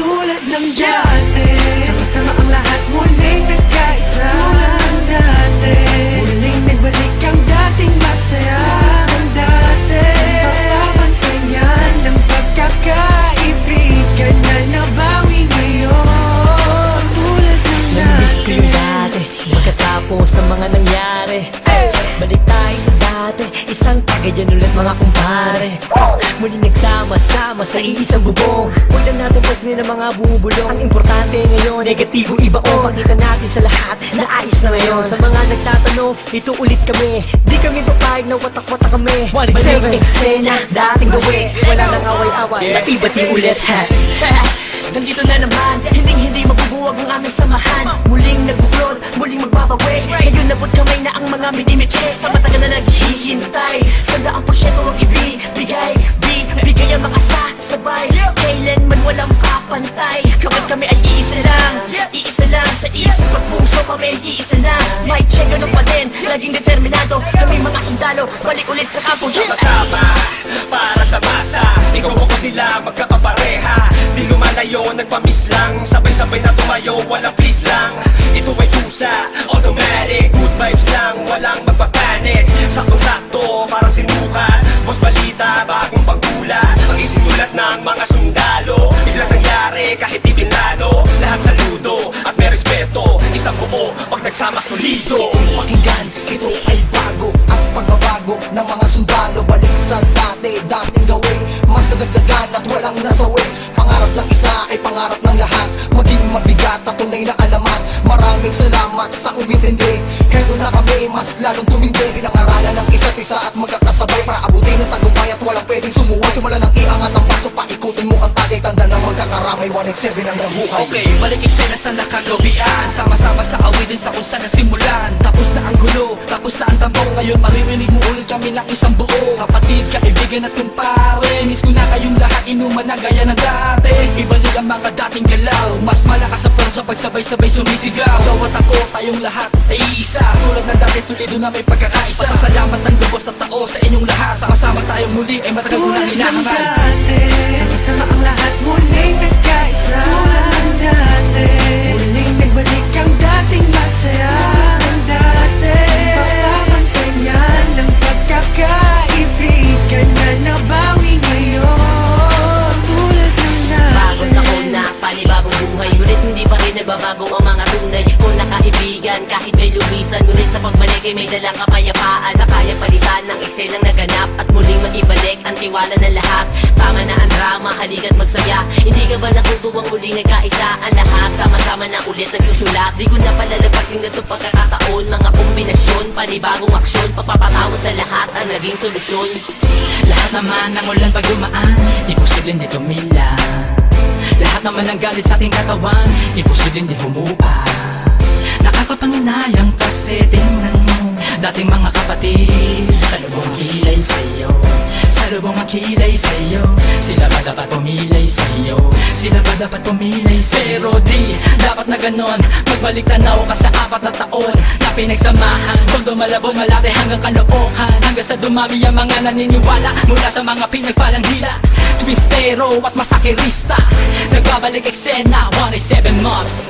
tulad ng dati. Sama-sama ang lahat muling nagkaisa, tulad ng dati. Muling nagbalik ang dating masaya ng dati. Papapantayan ng pagkakaibigan na nabawi ngayon, tulad ng dati. Namiss ko yung dati, pagkatapos ng mga nangyari. Balik tayo sa dati, isang tagayan ulit mga kumpare. Muli nagsama-sama sa iisang bubong. Huwag lang natin pansinin ang mga bubulong. Ang importante ngayon, negatibo iba o pakita natin sa lahat na ayos na ngayon. Sa mga nagtatanong, ito ulit kami. Di kami papayag na watak-watak kami. Balik eksena, dating gawi. Wala nang away-away, bati-bati ulit ha. Nandito na naman, hindi mabubuwag ang aming samahan. Muling nagbuklod, muling magbabawi. Ngayon nabot kamay na ang mga minimiches. Sa matagal na naghihintay, 100% ang ibibigay. Bigay ang mga sabay, kailanman walang kapantay. Kapag kami ay iisa lang sa isang pagpuso kami iisa lang. May check ganun pa din, laging determinado. Kami mga sundalo, balik ulit sa kampo. Sama-sama, para sa masa. Ikaw ako sila, magkakapareha. Di lumalayo, nagpamiss lang. Sabay-sabay na tumayo, walang please lang. Ito ay tusa, automatic. Good vibes lang, walang magpapanik. Saktong-sakto, parang sinukat. Boss balita, bagong pagkula. Ang isinulat ng mga sundalo. Biglang nangyari, kahit di pinalo. Lahat saludo, at may respeto. Isang buo, pag nagsama solido. Pakinggan, ito ay bago. Ang pagbabago ng mga sundalo. Balik sa dating gawin. Mas nadagdagan at walang nasawi. Pangarap ng isa ay pangarap ng lahat. Maging mabigat at tunay na alamat. Maraming salamat sa umintindi. Hedo na kami, mas lalong tumindi. Pinangaralan ng isa't isa at magkakasabay para abutin ang tagumpay at walang pwedeng sumuway. Simula ng iangat ang paso, paikutin mo ang tagay. Tanda ng magkakaramay, 187 ang nabuhay. Okay, balik eksena sa nakagawian. Sama-sama sa awitin sa kung saan nasimulan. Tapos na ang gulo, tapos na ang tambong. Ngayon maririnig mo ulit kami ng isang buo. Kapatid, kaibigan at kumpare. Miss ko na kayong lahat, inuman na gaya ng dati. Ibalik ang mga dating galaw. Mas malakas ang pransa pagsabay-sabay sumisigaw. Bawat ako, tayong lahat ay iisa. Tulad ng dati, solido na may pagkakaisa. Pasasalamat ng lubos at tao sa inyong lahat. Sama-sama tayong muli ay matagal ko nang hinahangal. Sama-sama ang lahat muling nagkaisa, tulad ng dati. Muling nagbalik ang dating masaya ng dati. Papapantayan ng pagkakaibigan na nabawi ngayon, tulad ng dati. Bagong taon na, panibagong buhay. Ngunit hindi pa rin nagbabago ang mga tunay ko na kaibigan. Kahit may lumisan, ngunit sa pagbalik ay may dalang kapayapaan na kaya palitan ng eksenang naganap at muling maibalik ang tiwala ng lahat. Tama na ang drama, halika't magsaya. Hindi ka ba natutuwang muling nagkaisa ang lahat? Sama-sama na ulit nagsusulat. Di ko na palalagpasin ganito pagkakataon. Mga kombinasyon, panibagong aksyon. Pagpapatawad sa lahat ang naging solusyon. Lahat naman ng ulan pag dumaan, imposible hindi tumila. Lahat naman ng galit sa ating katawan, imposible hindi humupa. Nakakapanginayang kasi tingnan mo dating mga kapatid, sa lubong kilay sa'yo, sa lubong ang kilay sa'yo. Sila ba dapat pumilay sa'yo? Sila ba dapat pumilay sa'yo? Pero di dapat na ganon, magbalik tanaw ka sa 4 na taon na pinagsamahan. Kung malabong malaki hanggang kalookan, hanggang sa dumami ang mga naniniwala mula sa mga pinagpalang hila. Twistero at masakirista, nagbabalik eksena, 187 mobs.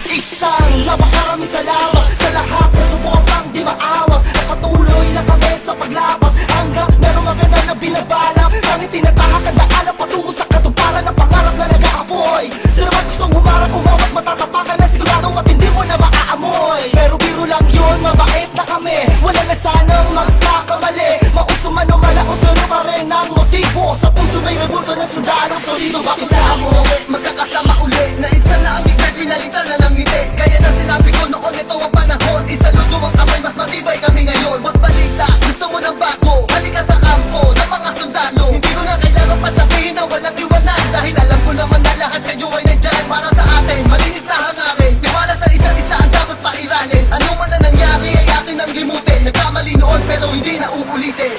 Isang napakaraming salamat sa lahat na sumubang di maawag. Napatuloy na kami sa paglabang hanggang merong maganda na binabalak. Ang itinatahak at naalam patungo sa katuparan ng pangarap na nag-aapoy. Sila man gustong humarap, umawat, matatapakan na sigurado at hindi mo na maaamoy. Pero biro lang yun, mabait na kami. Wala na sanang magkakamali. Mauso man o malauso na pa rin ang motibo. Sa puso may rebulto ng sundalo solido. Bakit na mo magkakasama uli? Naitsa na ang bigay, pinalitan na ng ngiti. Kaya na sinabi ko noon, ito ang panahon. Isaludo ang kamay, mas matibay kami ngayon. Boss balita, gusto mo ng bago? Halika sa kampo ng mga sundalo. Hindi ko na kailangan pa sabihin na walang iwanan. Dahil alam ko naman na lahat kayo ay nandyan para sa atin. Malinis na hangarin, tiwala sa isa't isa ang dapat pairalin. Ano man na nangyari ay atin ang limutin. Nagkamali noon pero hindi na uulitin.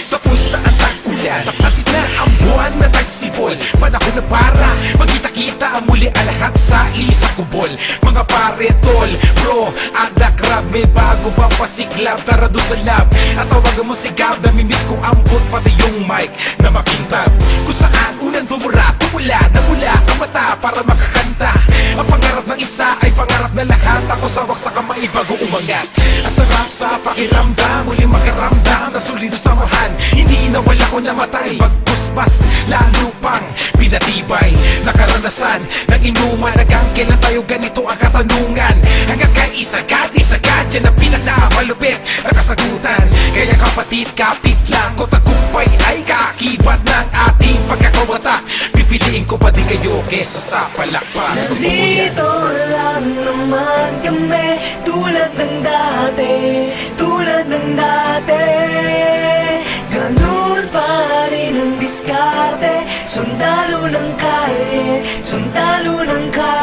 Tapos na ang tag-ulan, tapos na ang buwan na tagsibol. Panahon na para magkita-kita ang muli ang lahat sa isang kubol. Mga pare, tol, bro, ada crab, may bago pang pasiklab. Tara doon sa lab at tawagan mo si Gab. Namimiss ko ambot pati yung mic na makintab. Kung saan unang dumura, tumula, namula ang mata. para makakanta. Ang pangarap ng isa ay pangarap na lahat. Ako sa waksa kamay bago umangat. Ang sarap sa pakiramdam, muling makaramdam na solido samahan. Hindi nawala ko namatay, pagpusbas lalo pang pinatibay. Nakaranasan ng inuman, hanggang kailan tayo ganito ang katanungan. Hanggang kay isagad, yan ang pinakamalupit na kasagutan. Kaya kapatid, kapit lang ko, tagumpay ay kaakibat ng ating pagkakawatak. Pipiliin ko pa din kayo kesa sa palakpak. Nandito lang naman kami, tulad ng dati, tulad ng dati. Ganun pa rin ang diskarte, sundalo ng kalye, sundalo ng kalye.